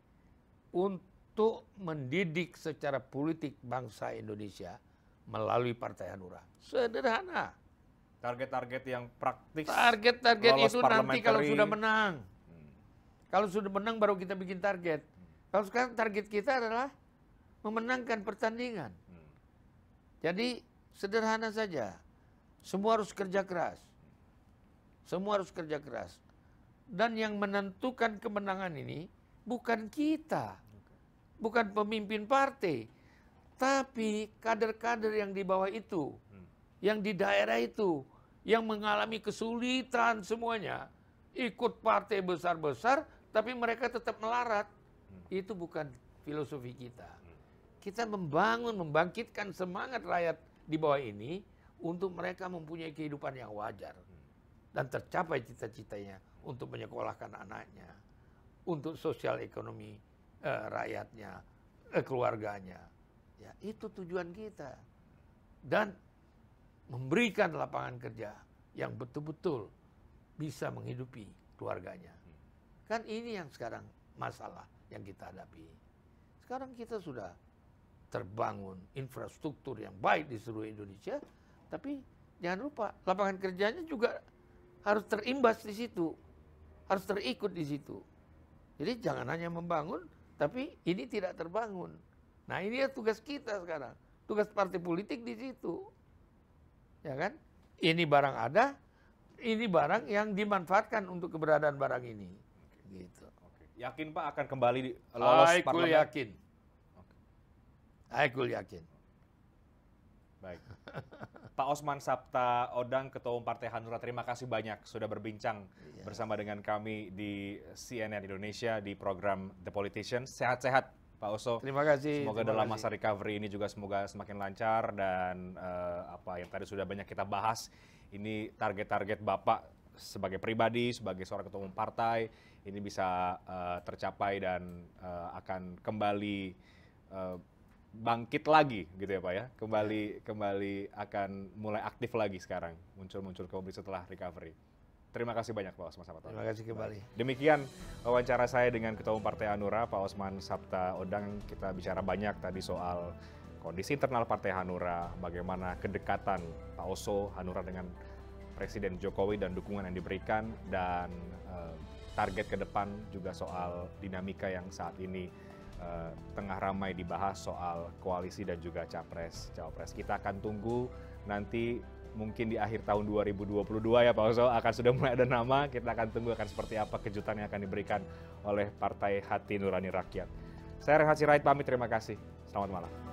untuk mendidik secara politik bangsa Indonesia melalui Partai Hanura. Sederhana. Target-target yang praktis. Target-target itu nanti kalau sudah menang. Kalau sudah menang baru kita bikin target. Kalau sekarang target kita adalah memenangkan pertandingan. Jadi sederhana saja. Semua harus kerja keras. Semua harus kerja keras. Dan yang menentukan kemenangan ini bukan kita. Bukan pemimpin partai. Tapi kader-kader yang di bawah itu. Yang di daerah itu. Yang mengalami kesulitan semuanya. Ikut partai besar-besar, tapi mereka tetap melarat. Itu bukan filosofi kita. Kita membangun, membangkitkan semangat rakyat di bawah ini untuk mereka mempunyai kehidupan yang wajar. Dan tercapai cita-citanya untuk menyekolahkan anaknya. Untuk sosial ekonomi rakyatnya, keluarganya. Ya, itu tujuan kita. Dan memberikan lapangan kerja yang betul-betul bisa menghidupi keluarganya. Kan ini yang sekarang masalah yang kita hadapi. Sekarang kita sudah terbangun infrastruktur yang baik di seluruh Indonesia, tapi jangan lupa lapangan kerjanya juga harus terimbas di situ, harus terikut di situ. Jadi jangan hanya membangun, tapi ini tidak terbangun. Nah ini ya tugas kita sekarang, tugas partai politik di situ, ya kan? Ini barang ada, ini barang yang dimanfaatkan untuk keberadaan barang ini. Gitu. Yakin Pak akan kembali lolos parlemen? Yakin. Aku yakin. Baik. Pak Osman Sabta Odang, Ketua Umum Partai Hanura, terima kasih banyak sudah berbincang bersama dengan kami di CNN Indonesia di program The Politician. Sehat-sehat Pak Oso. Terima kasih. Semoga dalam masa recovery ini juga semoga semakin lancar dan apa yang tadi sudah banyak kita bahas. Ini target-target Bapak sebagai pribadi, sebagai seorang ketua umum partai, ini bisa tercapai dan akan kembali bangkit lagi gitu ya Pak ya. Kembali akan mulai aktif lagi sekarang, muncul kembali setelah recovery. Terima kasih banyak Pak Osman Sabta. Terima kasih kembali. Demikian wawancara saya dengan Ketua Umum Partai Hanura, Pak Osman Sabta Odang. Kita bicara banyak tadi soal kondisi internal Partai Hanura, bagaimana kedekatan Pak Oso Hanura dengan Presiden Jokowi dan dukungan yang diberikan, dan target ke depan juga soal dinamika yang saat ini tengah ramai dibahas soal koalisi dan juga capres-cawapres. Kita akan tunggu nanti mungkin di akhir tahun 2022 ya Pak Oso akan sudah mulai ada nama, kita akan tunggu akan seperti apa kejutan yang akan diberikan oleh Partai Hati Nurani Rakyat. Saya Renhard Sirait pamit, terima kasih. Selamat malam.